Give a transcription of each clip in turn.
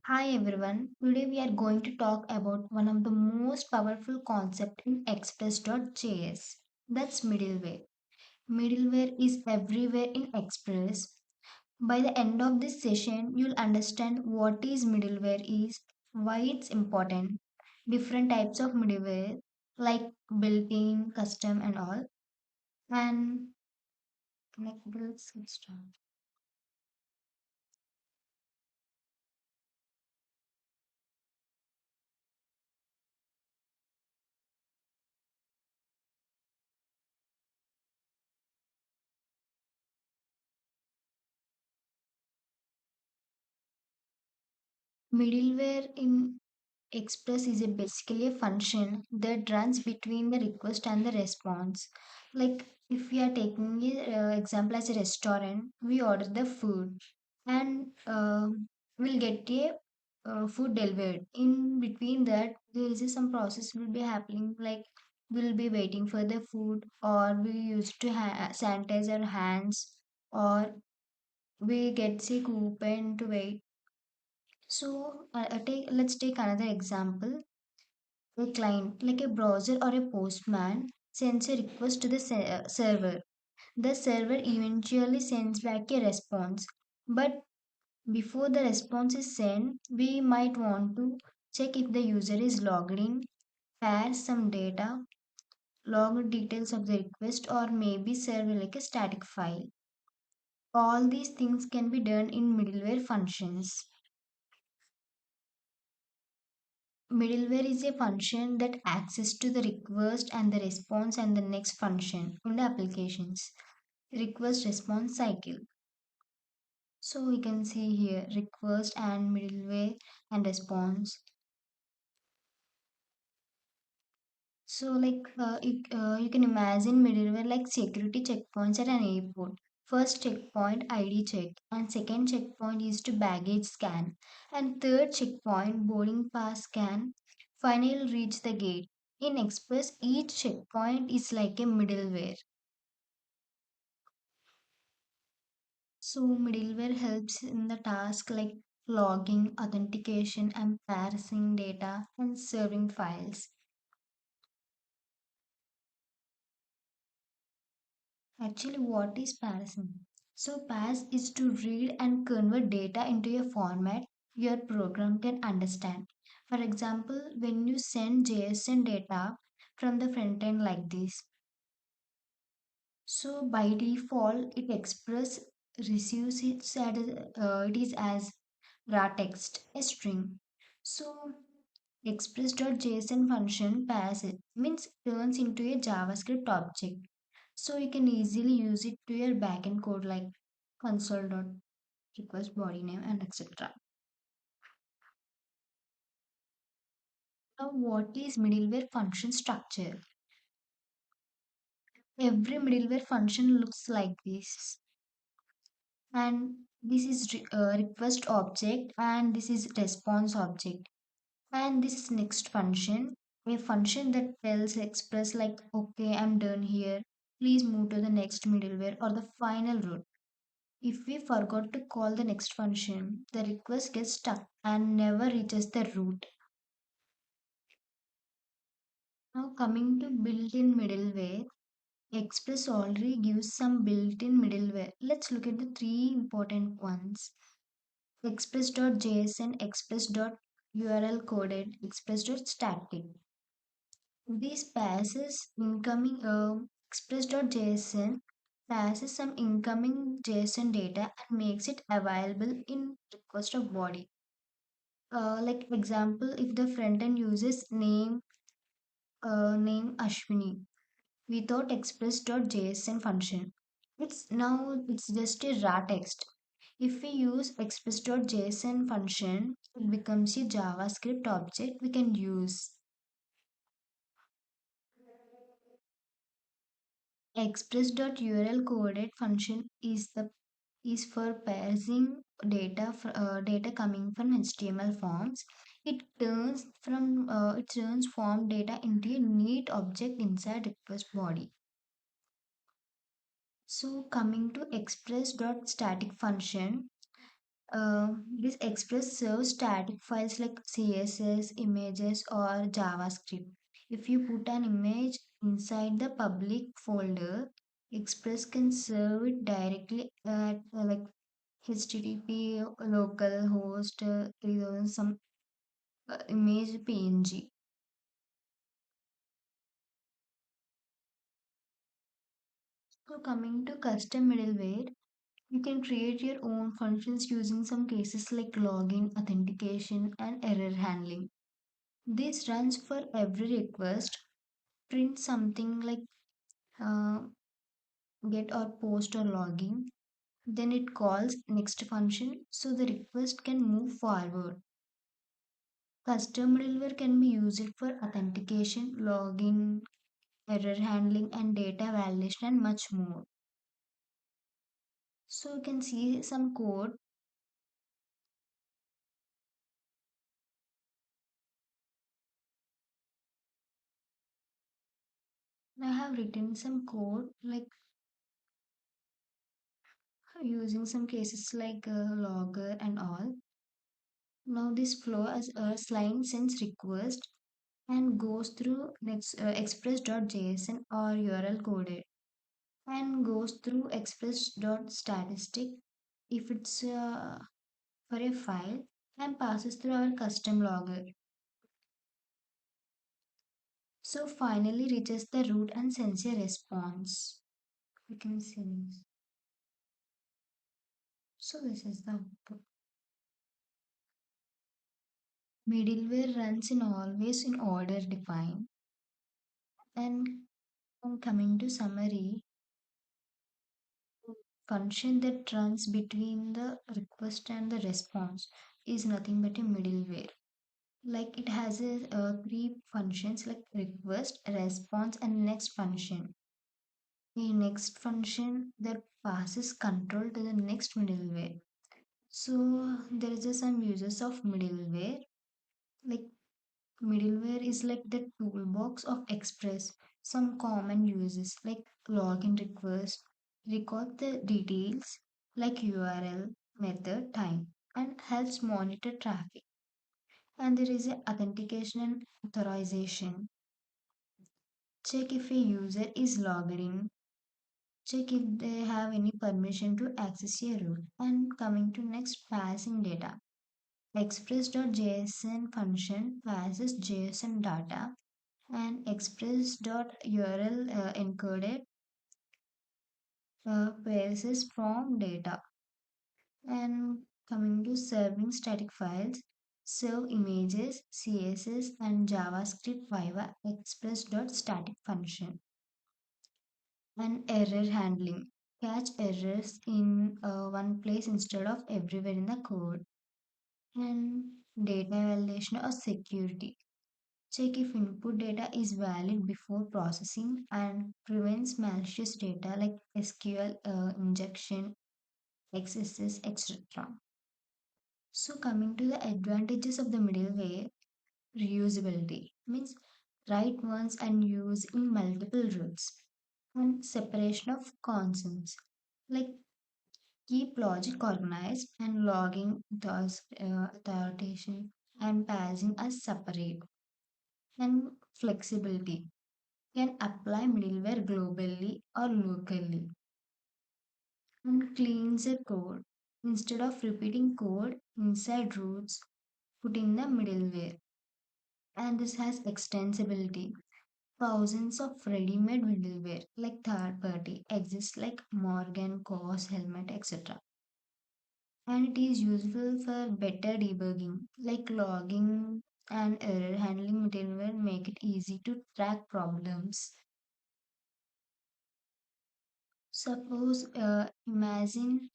Hi everyone. Today we are going to talk about one of the most powerful concepts in Express.js. That's middleware. Middleware is everywhere in Express. By the end of this session, you'll understand what is middleware is, why it's important, different types of middleware like built-in, custom and all. And let's get started. Middleware in Express is basically a function that runs between the request and the response. Like if we are taking a example as a restaurant, we order the food and we'll get a food delivered. In between that, there is some process will be happening. Like we'll be waiting for the food, or we used to sanitize our hands, or we get a coupon to wait. So let's take another example. A client, like a browser or a postman, sends a request to the server. The server eventually sends back a response. But before the response is sent, we might want to check if the user is logged in, pair some data, log details of the request, or maybe serve like a static file. All these things can be done in middleware functions. Middleware is a function that access to the request and the response and the next function in the applications. Request response cycle. So we can see here request and middleware and response. So you can imagine middleware like security checkpoints at an airport. First checkpoint ID check and second checkpoint is to baggage scan and third checkpoint boarding pass scan. Finally reach the gate. In Express, each checkpoint is like a middleware. So middleware helps in the task like logging, authentication, and parsing data and serving files. Actually, what is parsing? So parse is to read and convert data into a format your program can understand. For example, when you send JSON data from the front end like this, so by default, it express receives it is as raw text, a string. So express.json function passes means turns into a JavaScript object. So you can easily use it to your backend code like console.request body name and etc. Now what is middleware function structure? Every middleware function looks like this, and this is request object and this is response object, and this is next function, a function that tells express like okay, I'm done here, please move to the next middleware or the final route. If we forgot to call the next function, the request gets stuck and never reaches the root. Now coming to built-in middleware, Express already gives some built-in middleware. Let's look at the three important ones. Express.json, Express.url coded, Express.static. These passes incoming Express.json passes some incoming JSON data and makes it available in request of body. Like example, if the front end uses name Ashwini without express.json function, it's just a raw text. If we use express.json function, it becomes a JavaScript object we can use. Express.url coded function is for parsing data coming from HTML forms. It turns form data into a neat object inside request body. So coming to express.static function, This Express serves static files like CSS, images, or JavaScript. If you put an image inside the public folder, Express can serve it directly at like HTTP local host 3000 some image PNG. So coming to custom middleware, you can create your own functions using some cases like login, authentication, and error handling. This runs for every request, print something like uh, get or post or login. Then it calls next function so the request can move forward. Custom middleware can be used for authentication, login, error handling, and data validation, and much more. So you can see some code. I have written some code like using some cases like logger and all. Now this flow as a line sends request and goes through next express.json or URL coded and goes through express.statistic if it's for a file and passes through our custom logger. So finally reaches the root and sends a response. You can see this. So this is the output. Middleware runs in always in order defined. And coming to summary, function that runs between the request and the response is nothing but a middleware. Like it has three functions like request, response, and next function. A next function that passes control to the next middleware. So there is some uses of middleware. Like middleware is like the toolbox of Express. Some common uses like login request, record the details like URL, method, time, and helps monitor traffic. And there is a authentication and authorization. Check if a user is logged in. Check if they have any permission to access a route. And coming to next, passing data. Express.json function passes JSON data and express.url encoded passes from data. And coming to serving static files, serve images, CSS, and JavaScript via express.static function. And error handling, catch errors in one place instead of everywhere in the code. And data validation or security, check if input data is valid before processing and prevents malicious data like SQL injection, XSS, etc. So coming to the advantages of the middleware, reusability means write once and use in multiple routes, and separation of concerns like keep logic organized and logging thus authentication and passing as separate, and flexibility can apply middleware globally or locally, and cleans the code. Instead of repeating code inside routes, put in the middleware. And this has extensibility. Thousands of ready-made middleware like third party exist like Morgan, Cos, Helmet, etc. And it is useful for better debugging like logging and error handling middleware make it easy to track problems. Suppose imagine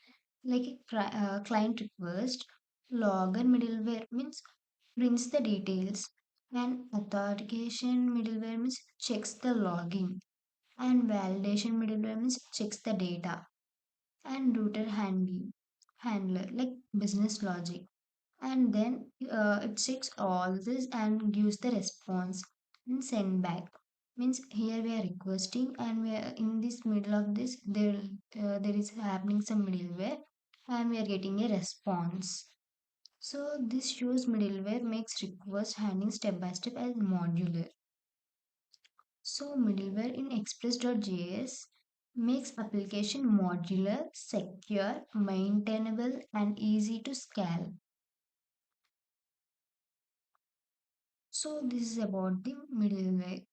like a client request, logger middleware means prints the details, and authentication middleware means checks the login, and validation middleware means checks the data, and router handler like business logic, and then it checks all this and gives the response and send back means here we are requesting and we are in this middle of this there is happening some middleware and we are getting a response. So this shows middleware makes request handling step by step as modular. So middleware in express.js makes application modular, secure, maintainable and easy to scale. So this is about the middleware.